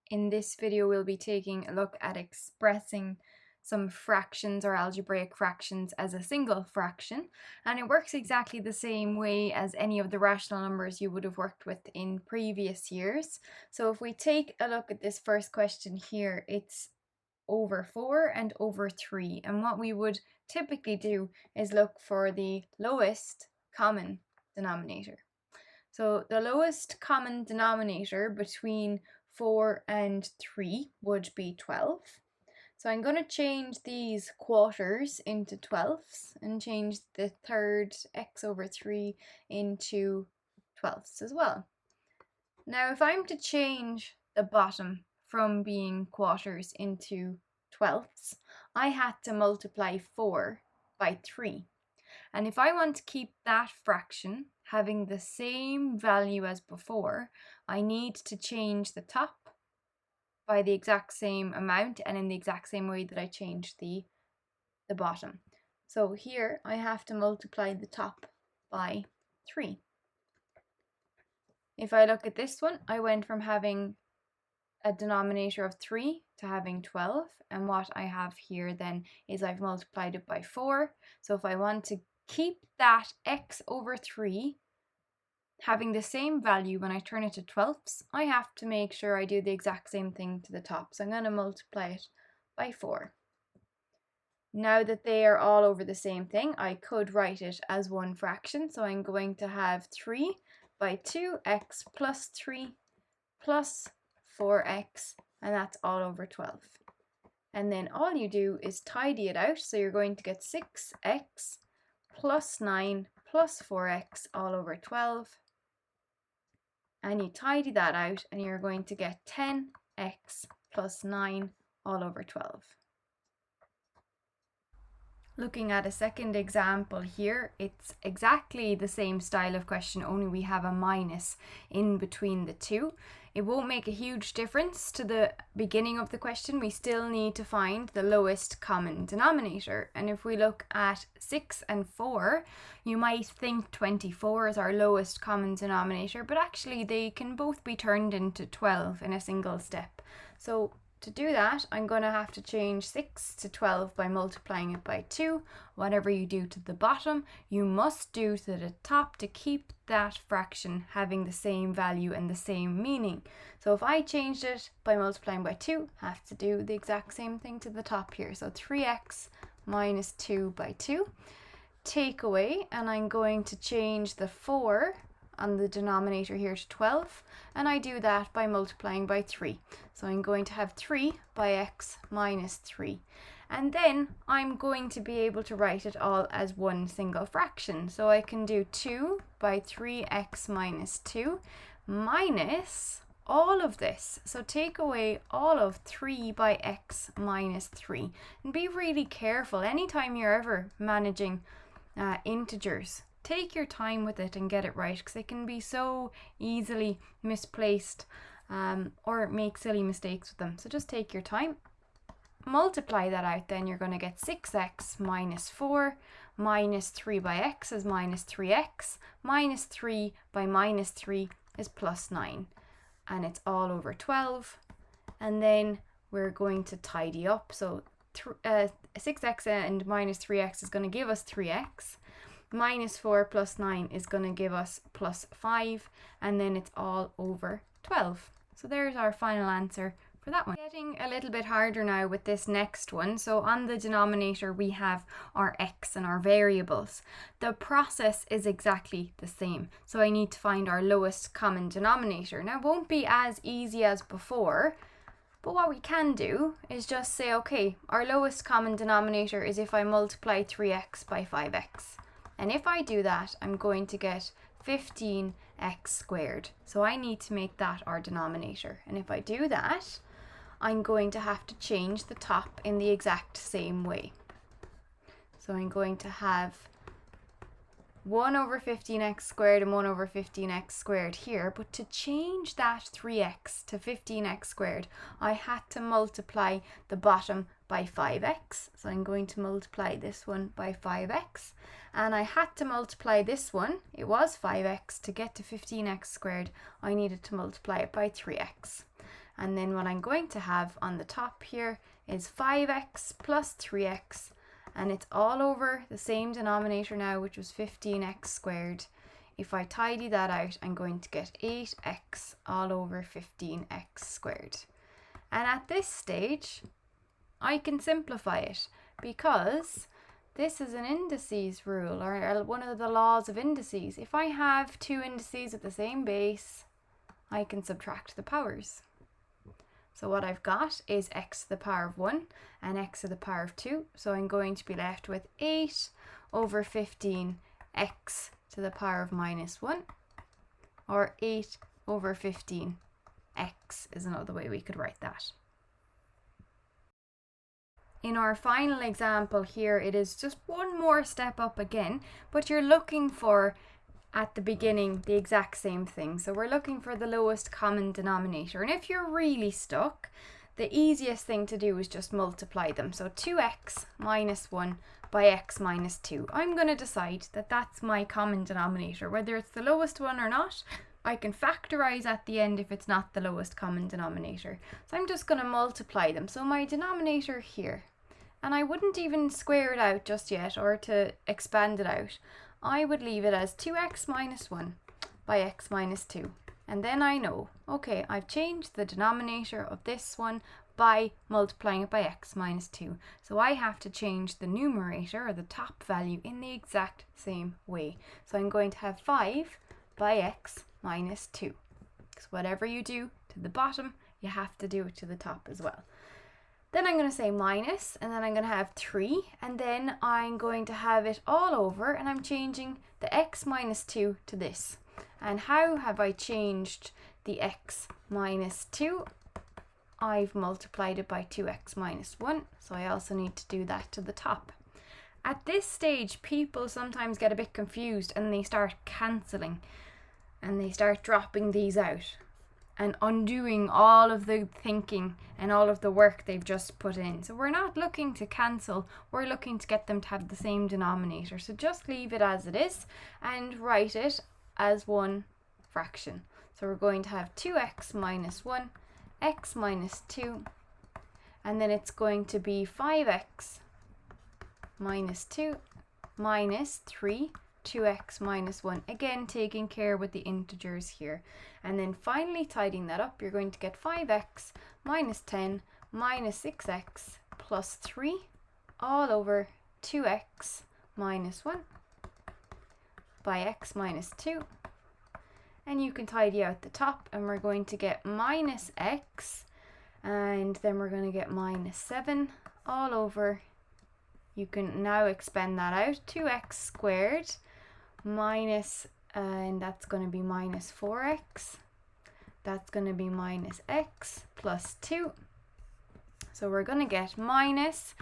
In this video, we'll be taking a look at expressing some fractions or algebraic fractions as a single fraction, and it works exactly the same way as any of the rational numbers you would have worked with in previous years. So if we take a look at this first question here, it's over 4 and over 3, and what we would typically do is look for the lowest common denominator. So the lowest common denominator between 4 and 3 would be 12. So I'm going to change these quarters into 12ths and change the third x over 3 into 12ths as well. Now if I'm to change the bottom from being quarters into 12ths, I had to multiply 4 by 3. And if I want to keep that fraction having the same value as before, I need to change the top by the exact same amount and in the exact same way that I changed the bottom. So here I have to multiply the top by 3. If I look at this one, I went from having a denominator of 3 to having 12, and what I have here then is I've multiplied it by 4. So if I want to keep that x over 3 having the same value when I turn it to 12ths, I have to make sure I do the exact same thing to the top. So I'm going to multiply it by 4. Now that they are all over the same thing, I could write it as one fraction. So I'm going to have 3 by 2x plus 3 plus 4x, and that's all over 12. And then all you do is tidy it out. So you're going to get 6x plus 9 plus 4x all over 12. And you tidy that out and you're going to get 10x plus 9 all over 12. Looking at a second example here, it's exactly the same style of question, only we have a minus in between the two. It won't make a huge difference to the beginning of the question. We still need to find the lowest common denominator. And if we look at 6 and 4, you might think 24 is our lowest common denominator, but actually they can both be turned into 12 in a single step. So to do that, I'm going to have to change 6 to 12 by multiplying it by 2. Whatever you do to the bottom, you must do to the top to keep that fraction having the same value and the same meaning. So if I changed it by multiplying by 2, I have to do the exact same thing to the top here. So 3x minus 2 by 2. Take away, and I'm going to change the 4 on the denominator here to 12, and I do that by multiplying by 3. So I'm going to have 3 by x minus 3. And then I'm going to be able to write it all as one single fraction. So I can do 2 by 3x minus 2 minus all of this. So take away all of 3 by x minus 3. And be really careful anytime you're ever managing integers. Take your time with it and get it right, because it can be so easily misplaced or make silly mistakes with them. So just take your time. Multiply that out, then you're going to get 6x minus 4 minus 3 by x is minus 3x. Minus 3 by minus 3 is plus 9. And it's all over 12. And then we're going to tidy up. So 6x and minus 3x is going to give us 3x. Minus 4 plus 9 is going to give us plus 5, and then it's all over 12. So there's our final answer for that one. Getting a little bit harder now with this next one. So on the denominator we have our x and our variables. The process is exactly the same. So I need to find our lowest common denominator. Now it won't be as easy as before, but what we can do is just say, okay, our lowest common denominator is if I multiply 3x by 5x. And if I do that, I'm going to get 15x squared. So I need to make that our denominator. And if I do that, I'm going to have to change the top in the exact same way. So I'm going to have 1 over 15x squared and 1 over 15x squared here. But to change that 3x to 15x squared, I had to multiply the bottom by 5x. So I'm going to multiply this one by 5x. And I had to multiply this one, it was 5x, to get to 15x squared, I needed to multiply it by 3x. And then what I'm going to have on the top here is 5x plus 3x, and it's all over the same denominator now, which was 15x squared. If I tidy that out, I'm going to get 8x all over 15x squared. And at this stage, I can simplify it because this is an indices rule, or one of the laws of indices. If I have two indices at the same base, I can subtract the powers. So what I've got is x to the power of 1 and x to the power of 2. So I'm going to be left with 8 over 15 x to the power of minus 1, or 8 over 15 x is another way we could write that. In our final example here, it is just one more step up again, but you're looking for at the beginning the exact same thing. So we're looking for the lowest common denominator, and if you're really stuck, the easiest thing to do is just multiply them. So 2x minus 1 by x minus 2. I'm going to decide that that's my common denominator. Whether it's the lowest one or not, I can factorize at the end if it's not the lowest common denominator. So I'm just going to multiply them. So my denominator here, and I wouldn't even square it out just yet or to expand it out. I would leave it as 2x minus 1 by x minus 2. And then I know, okay, I've changed the denominator of this one by multiplying it by x minus 2. So I have to change the numerator, or the top value, in the exact same way. So I'm going to have 5 by x minus 2. Because whatever you do to the bottom, you have to do it to the top as well. Then I'm going to say minus, and then I'm going to have 3, and then I'm going to have it all over, and I'm changing the x minus 2 to this. And how have I changed the x minus 2? I've multiplied it by 2x minus 1, so I also need to do that to the top. At this stage, people sometimes get a bit confused and they start cancelling, and they start dropping these out and undoing all of the thinking and all of the work they've just put in. So we're not looking to cancel, we're looking to get them to have the same denominator. So just leave it as it is and write it as one fraction. So we're going to have 2x minus 1, x minus 2, and then it's going to be 5x minus 2 minus 3, 2x minus 1, again taking care with the integers here. And then finally tidying that up, you're going to get 5x minus 10 minus 6x plus 3 all over 2x minus 1 by x minus 2. And you can tidy out the top, and we're going to get minus x, and then we're going to get minus 7 all over, you can now expand that out, 2x squared minus, and that's going to be minus 4x, that's going to be minus x plus 2. So we're going to get minus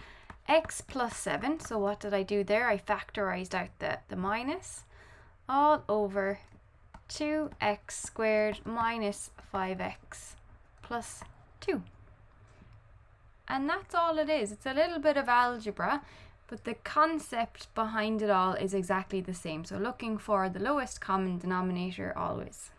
x plus 7. So what did I do there? I factorized out the minus all over 2x squared minus 5x plus 2. And that's all it is. It's a little bit of algebra, but the concept behind it all is exactly the same. So looking for the lowest common denominator always.